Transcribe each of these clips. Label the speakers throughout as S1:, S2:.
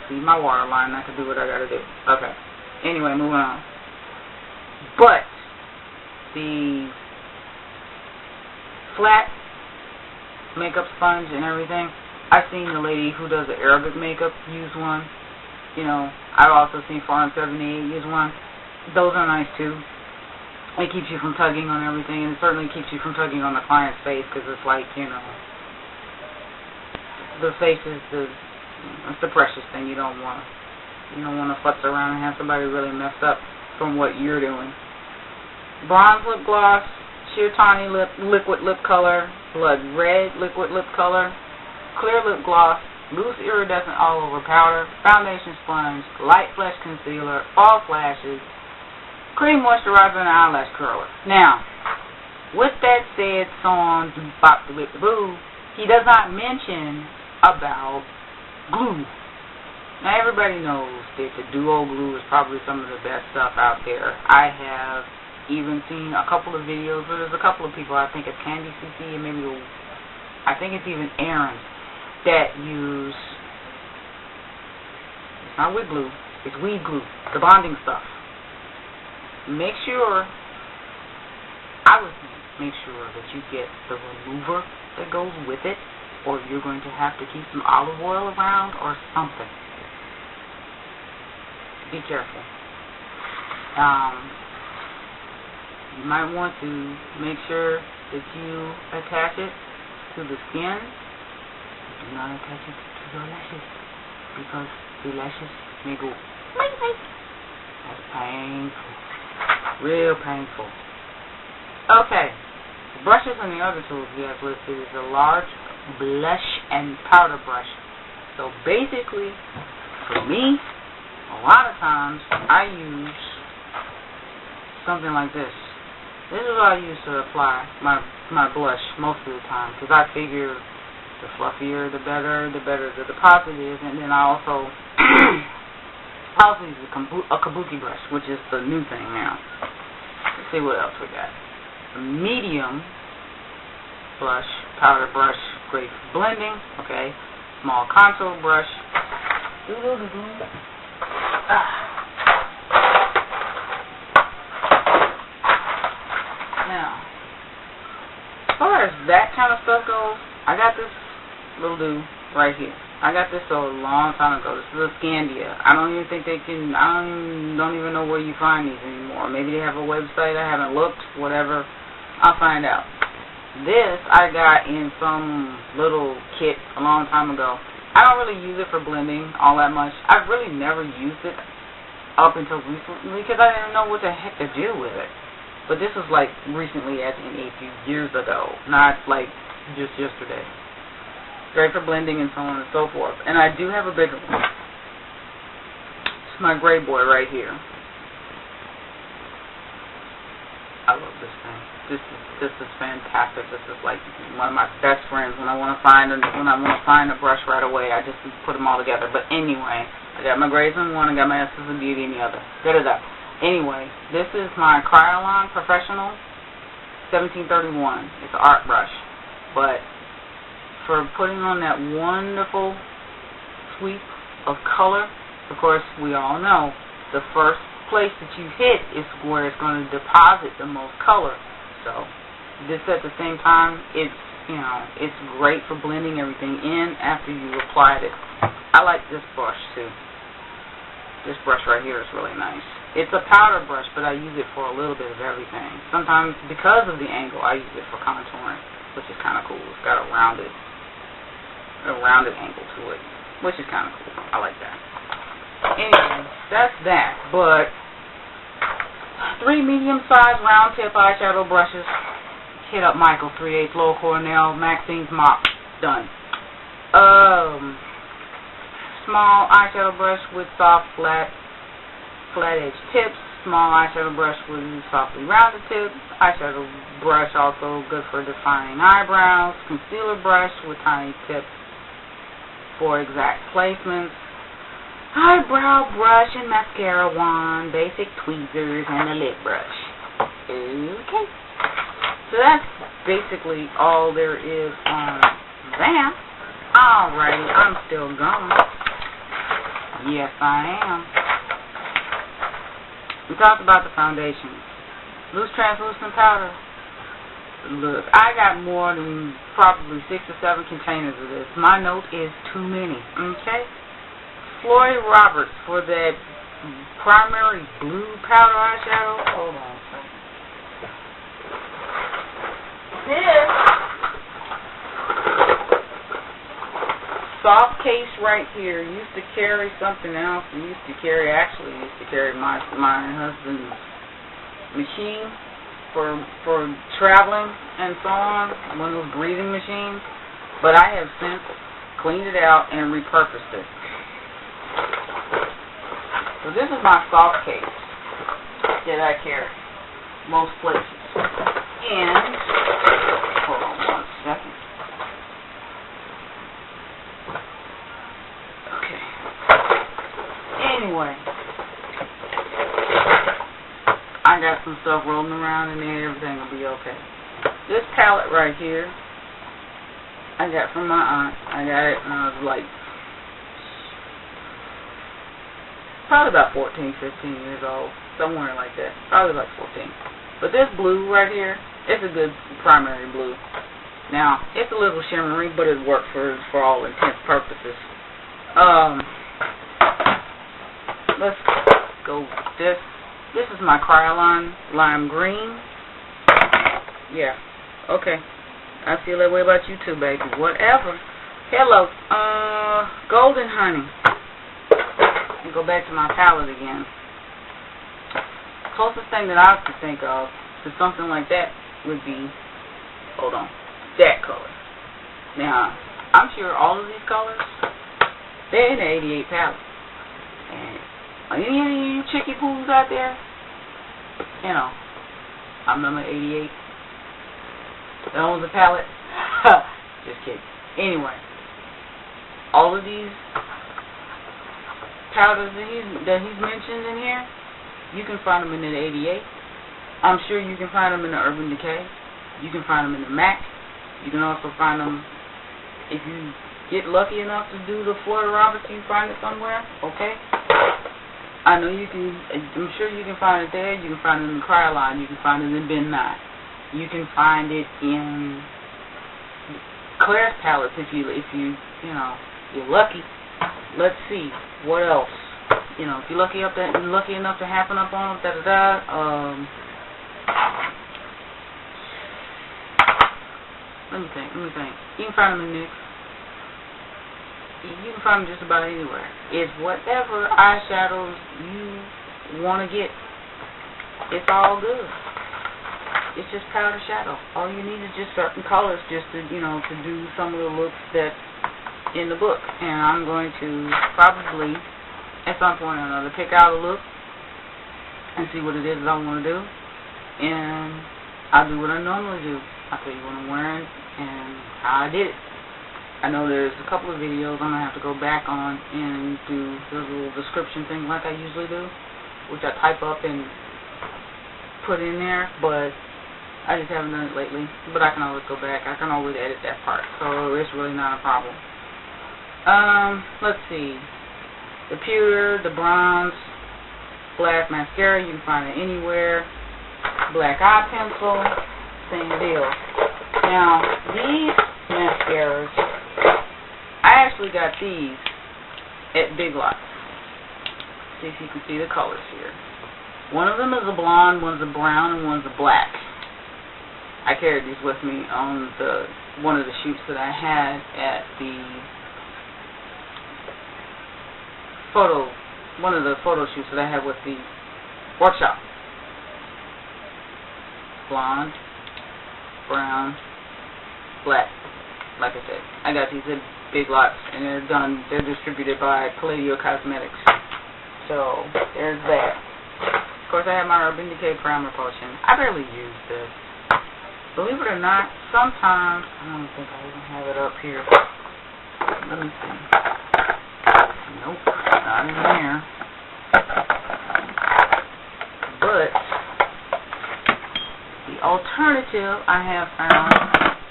S1: see my waterline. I can do what I gotta do. Okay. Anyway, moving on. But the flat makeup sponge and everything, I've seen the lady who does the Arabic makeup use one. You know, I've also seen Foreign 78 use one. Those are nice too. It keeps you from tugging on everything, and it certainly keeps you from tugging on the client's face, because it's like, you know, the face is it's the precious thing. You don't want to futz around and have somebody really messed up from what you're doing. Bronze lip gloss, sheer tawny liquid lip color, blood red liquid lip color, clear lip gloss, loose iridescent all over powder, foundation sponge, light flesh concealer, false lashes, cream moisturizer, and eyelash curler. Now, with that said, so on, bop the whip the boo, he does not mention about glue. Now, everybody knows that the Duo glue is probably some of the best stuff out there. I have even seen a couple of videos where there's a couple of people, I think it's Candy CC and maybe I think it's even Aaron, that use, it's not wig glue, it's weed glue, the bonding stuff. Make sure, I would make sure that you get the remover that goes with it, or you're going to have to keep some olive oil around or something. Be careful. You might want to make sure that you attach it to the skin. Do not attach it to your lashes, because the lashes may go that's painful. Real painful. Okay. The brushes and the other tools we have listed is a large blush and powder brush. So basically, for me, a lot of times I use something like this. This is what I use to apply my blush most of the time, because I figure the fluffier the better the deposit is. And then I also use a kabuki brush, which is the new thing now. Let's see what else we got. A medium blush, powder brush, great for blending. Okay, small contour brush. Now, as far as that kind of stuff goes, I got this little dude right here. I got this a long time ago. This is a Scandia. I don't even think they can, I don't even know where you find these anymore. Maybe they have a website. I haven't looked, whatever. I'll find out. This I got in some little kit a long time ago. I don't really use it for blending all that much. I've really never used it up until recently, because I didn't know what the heck to do with it. But this was like recently, as in a few years ago, not like just yesterday. Great for blending and so on and so forth. And I do have a bigger one. It's my gray boy right here. I love this thing. This is fantastic. This is like one of my best friends. When I want to find a brush right away, I just put them all together. But anyway, I got my grays in one, I got my Essence of Beauty in the other. Da-da-da. Anyway, this is my Kryolan Professional 1731. It's an art brush. But for putting on that wonderful sweep of color, of course, we all know the first place that you hit is where it's going to deposit the most color. So this, at the same time, it's great for blending everything in after you applied it. I like this brush too. This brush right here is really nice. It's a powder brush, but I use it for a little bit of everything. Sometimes, because of the angle, I use it for contouring, which is kind of cool. It's got a rounded angle to it, which is kind of cool. I like that. Anyway, that's that. But 3 medium-sized round tip eyeshadow brushes. Hit up Michael 3/8 Low Cornell, Maxine's Mop. Done. Small eyeshadow brush with soft flat edge tips. Small eyeshadow brush with softly rounded tips. Eyeshadow brush also good for defining eyebrows. Concealer brush with tiny tips for exact placements. Eyebrow brush and mascara wand, basic tweezers, and a lip brush. Okay. So that's basically all there is on that. Alrighty, I'm still gone. Yes, I am. We talked about the foundation. Loose translucent powder. Look, I got more than probably 6 or 7 containers of this. My note is too many. Okay? Floyd Roberts for that primary blue powder eyeshadow. Hold on a second. This soft case right here used to carry something else. It used to carry my husband's machine for traveling and so on, one of those breathing machines. But I have since cleaned it out and repurposed it. So this is my soft case that I carry most places. And hold on one second. Okay. Anyway, I got some stuff rolling around in there. Everything will be okay. This palette right here, I got from my aunt. I got it when I was like probably about 14, 15 years old, somewhere like that. Probably like 14. But this blue right here, it's a good primary blue. Now, it's a little shimmery, but it works for all intents purposes. Let's go with this. This is my Kryolan Lime Green. Yeah, okay. I feel that way about you too, baby. Whatever. Hello, Golden Honey. And go back to my palette again. Closest thing that I could think of to something like that would be, hold on, that color. Now, I'm sure all of these colors, they're in the 88 palette. And any of you chicky poos out there, you know, I'm number 88. That owns the palette. Just kidding. Anyway, all of these powders that he's mentioned in here, you can find them in the 88. I'm sure you can find them in the Urban Decay. You can find them in the MAC. You can also find them, if you get lucky enough to do the Floyd Roberts, you can find it somewhere, okay? I know you can, I'm sure you can find it there. You can find it in Kryolan. You can find it in Ben 9. You can find it in Claire's palettes if you're lucky. Let's see what else. You know, if you're lucky enough to happen up on let me think. You can find them in NYX. You can find them just about anywhere. It's whatever eyeshadows you want to get. It's all good. It's just powder shadow. All you need is just certain colors just to, to do some of the looks that's in the book. And I'm going to probably, at some point or another, pick out a look and see what it is that I want to do. And I'll do what I normally do. I'll tell you what I'm wearing and how I did it. I know there's a couple of videos I'm going to have to go back on and do the little description thing like I usually do, which I type up and put in there, but I just haven't done it lately. But I can always go back. I can always edit that part, so it's really not a problem. Let's see. The pewter, the bronze, black mascara, you can find it anywhere. Black eye pencil, same deal. Now, these mascaras, I actually got these at Big Lots. See if you can see the colors here. One of them is a blonde, one's a brown, and one's a black. I carried these with me on one of the shoots that I had at one of the photo shoots that I had with the workshop. Blonde, brown, black. Like I said, I got these at Big Lots, and they're distributed by Palladio Cosmetics. So, there's that. Of course, I have my Urban Decay Primer Potion. I barely use this. Believe it or not, sometimes, I don't think I even have it up here. Let me see. Nope, not in there. But, the alternative I have found,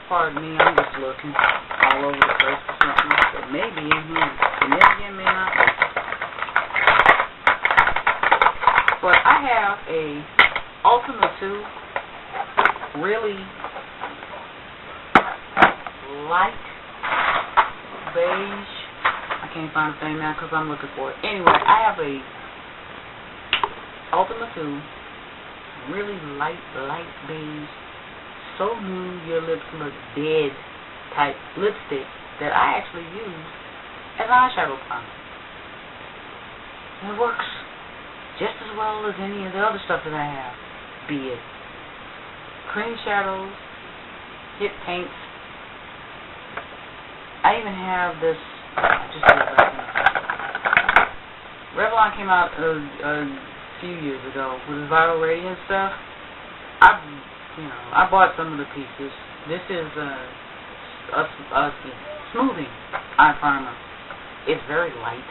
S1: pardon me, I'm just looking all over the place for something, but maybe in here. And then again, may not be. I have a Ultimate 2 really light beige. I can't find the thing now because I'm looking for it. Anyway, I have a Ultimate 2 really light beige, so new your lips look dead type lipstick that I actually use as eyeshadow primer. It works just as well as any of the other stuff that I have, be it cream shadows, hit paints. I even have this, I just put it back in. Revlon came out a few years ago with his Viral Radiance stuff. I bought some of the pieces. This is a smoothing eye primer. It's very light.